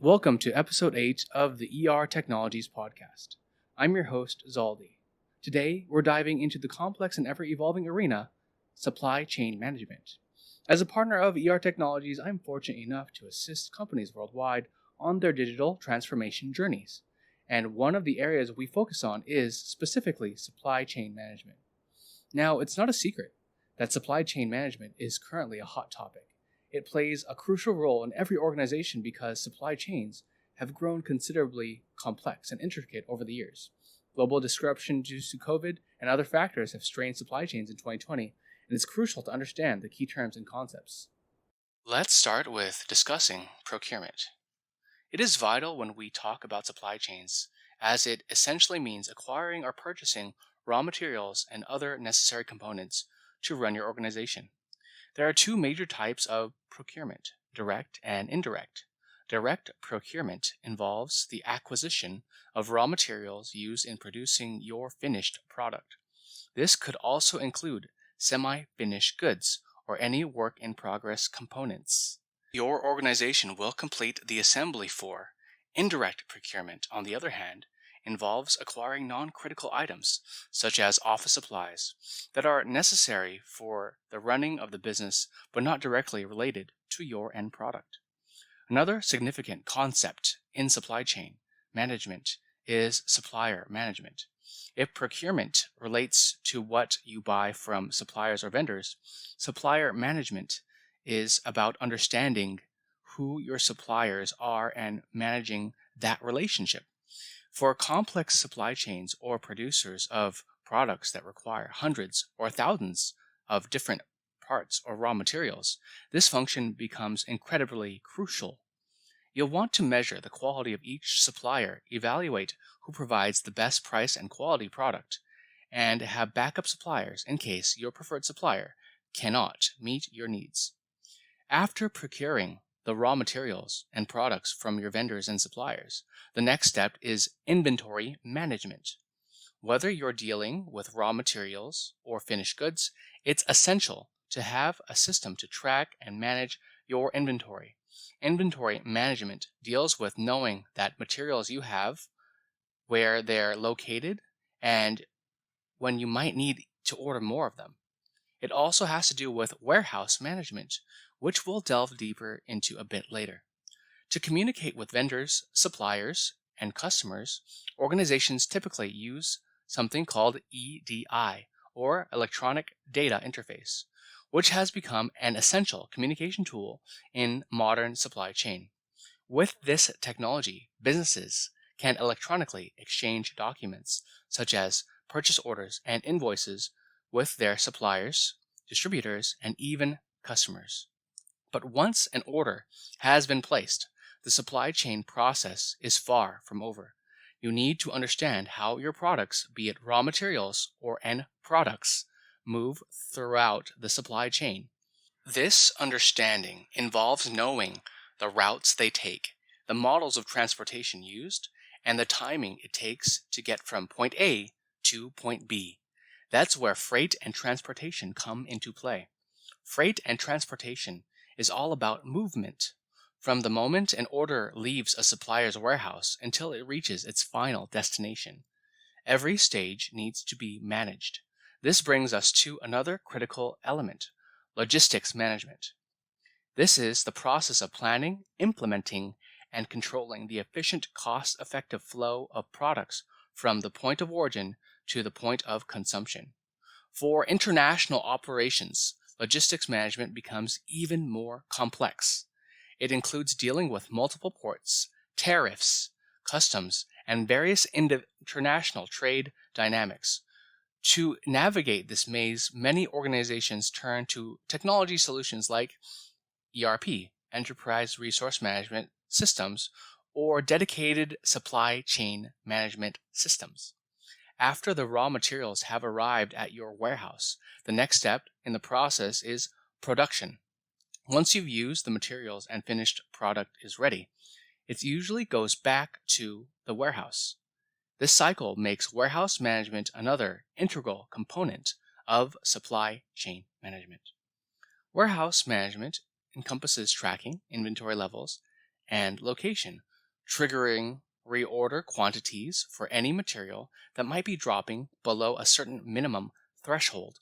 Welcome to episode 8 of the ER Technologies podcast. I'm your host, Zaldi. Today, we're diving into the complex and ever-evolving arena, supply chain management. As a partner of ER Technologies, I'm fortunate enough to assist companies worldwide on their digital transformation journeys. And one of the areas we focus on is specifically supply chain management. Now, it's not a secret that supply chain management is currently a hot topic. It plays a crucial role in every organization because supply chains have grown considerably complex and intricate over the years. Global disruption due to COVID and other factors have strained supply chains in 2020, and it's crucial to understand the key terms and concepts. Let's start with discussing procurement. It is vital when we talk about supply chains, as it essentially means acquiring or purchasing raw materials and other necessary components to run your organization. There are two major types of procurement, direct and indirect. Direct procurement involves the acquisition of raw materials used in producing your finished product. This could also include semi-finished goods or any work-in-progress components your organization will complete the assembly for. Indirect procurement, on the other hand, involves acquiring non-critical items, such as office supplies, that are necessary for the running of the business but not directly related to your end product. Another significant concept in supply chain management is supplier management. If procurement relates to what you buy from suppliers or vendors, supplier management is about understanding who your suppliers are and managing that relationship. For complex supply chains or producers of products that require hundreds or thousands of different parts or raw materials, this function becomes incredibly crucial. You'll want to measure the quality of each supplier, evaluate who provides the best price and quality product, and have backup suppliers in case your preferred supplier cannot meet your needs. After procuring the raw materials and products from your vendors and suppliers, the next step is inventory management. Whether you're dealing with raw materials or finished goods, it's essential to have a system to track and manage your inventory. Inventory management deals with knowing that materials you have, where they're located, and when you might need to order more of them. It also has to do with warehouse management, which we'll delve deeper into a bit later. To communicate with vendors, suppliers, and customers, organizations typically use something called EDI, or Electronic Data Interface, which has become an essential communication tool in modern supply chain. With this technology, businesses can electronically exchange documents such as purchase orders and invoices with their suppliers, distributors, and even customers. But once an order has been placed, the supply chain process is far from over. You need to understand how your products, be it raw materials or end products, move throughout the supply chain. This understanding involves knowing the routes they take, the models of transportation used, and the timing it takes to get from point A to point B. That's where freight and transportation come into play. Freight and transportation is all about movement, from the moment an order leaves a supplier's warehouse until it reaches its final destination. Every stage needs to be managed. This brings us to another critical element, logistics management. This is the process of planning, implementing, and controlling the efficient, cost-effective flow of products from the point of origin to the point of consumption. For international operations, logistics management becomes even more complex. It includes dealing with multiple ports, tariffs, customs, and various international trade dynamics. To navigate this maze, many organizations turn to technology solutions like ERP, Enterprise Resource Management Systems, or dedicated supply chain management systems. After the raw materials have arrived at your warehouse, the next step in the process is production. Once you've used the materials and finished product is ready, it usually goes back to the warehouse. This cycle makes warehouse management another integral component of supply chain management. Warehouse management encompasses tracking, inventory levels, and location, triggering reorder quantities for any material that might be dropping below a certain minimum threshold,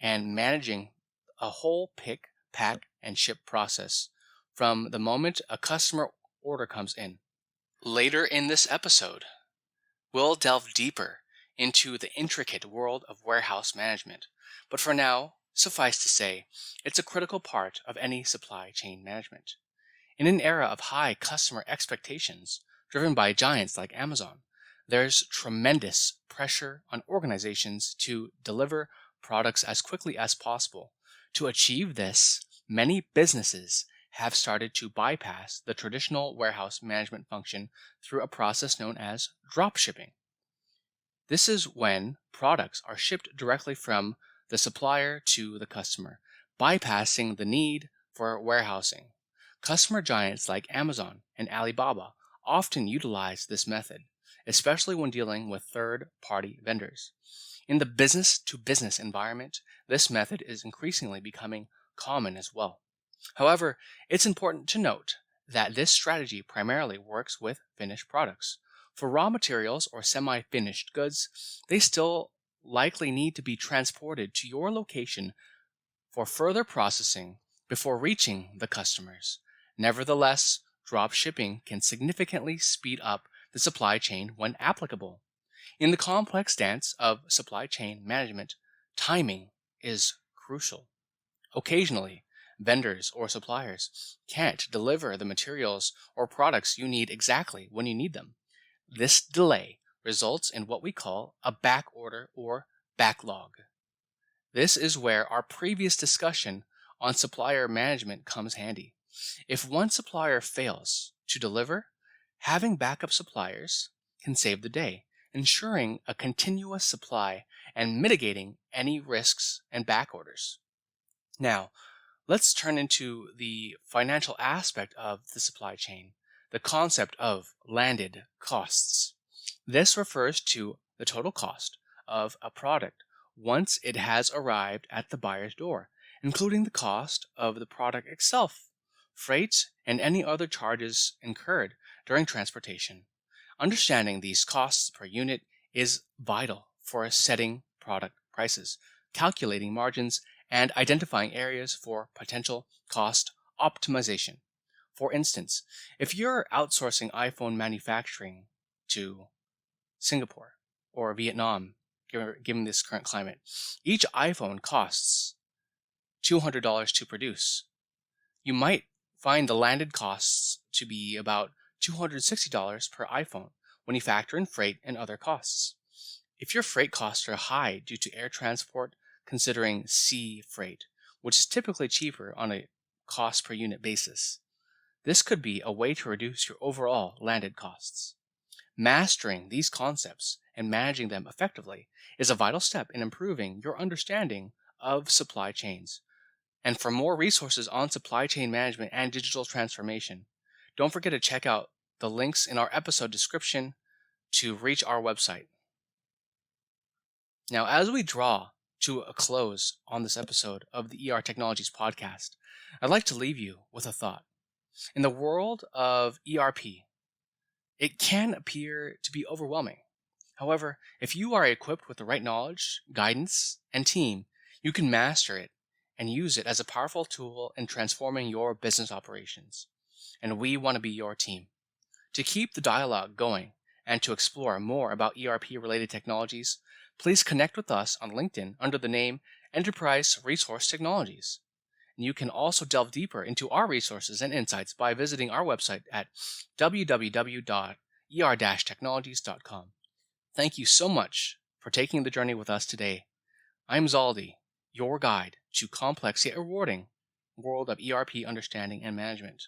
and managing a whole pick, pack, and ship process from the moment a customer order comes in. Later in this episode, we'll delve deeper into the intricate world of warehouse management, but for now, suffice to say, it's a critical part of any supply chain management. In an era of high customer expectations, driven by giants like Amazon, there's tremendous pressure on organizations to deliver products as quickly as possible. To achieve this, many businesses have started to bypass the traditional warehouse management function through a process known as drop shipping. This is when products are shipped directly from the supplier to the customer, bypassing the need for warehousing. Customer giants like Amazon and Alibaba often utilize this method, especially when dealing with third-party vendors. In the business-to-business environment, this method is increasingly becoming common as well. However, it's important to note that this strategy primarily works with finished products. For raw materials or semi-finished goods, they still likely need to be transported to your location for further processing before reaching the customers. Nevertheless, drop shipping can significantly speed up the supply chain when applicable. In the complex dance of supply chain management, timing is crucial. Occasionally, vendors or suppliers can't deliver the materials or products you need exactly when you need them. This delay results in what we call a back order or backlog. This is where our previous discussion on supplier management comes handy. If one supplier fails to deliver, having backup suppliers can save the day, ensuring a continuous supply and mitigating any risks and back orders. Now, let's turn into the financial aspect of the supply chain, the concept of landed costs. This refers to the total cost of a product once it has arrived at the buyer's door, including the cost of the product itself, freight, and any other charges incurred during transportation. Understanding these costs per unit is vital for setting product prices, calculating margins, and identifying areas for potential cost optimization. For instance, if you're outsourcing iPhone manufacturing to Singapore or Vietnam, given this current climate, each iPhone costs $200 to produce. You might find the landed costs to be about $260 per iPhone when you factor in freight and other costs. If your freight costs are high due to air transport, considering sea freight, which is typically cheaper on a cost per unit basis, this could be a way to reduce your overall landed costs. Mastering these concepts and managing them effectively is a vital step in improving your understanding of supply chains. And for more resources on supply chain management and digital transformation, don't forget to check out the links in our episode description to reach our website. Now, as we draw to a close on this episode of the ER Technologies podcast, I'd like to leave you with a thought. In the world of ERP, it can appear to be overwhelming. However, if you are equipped with the right knowledge, guidance, and team, you can master it and use it as a powerful tool in transforming your business operations. And we want to be your team. To keep the dialogue going and to explore more about ERP-related technologies, please connect with us on LinkedIn under the name Enterprise Resource Technologies. And you can also delve deeper into our resources and insights by visiting our website at www.er-technologies.com. Thank you so much for taking the journey with us today. I'm Zaldi, your guide to complex yet rewarding world of ERP understanding and management.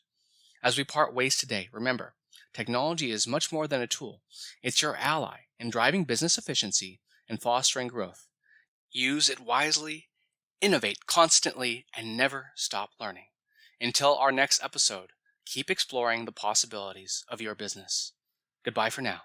As we part ways today, remember, technology is much more than a tool. It's your ally in driving business efficiency and fostering growth. Use it wisely, innovate constantly, and never stop learning. Until our next episode, keep exploring the possibilities of your business. Goodbye for now.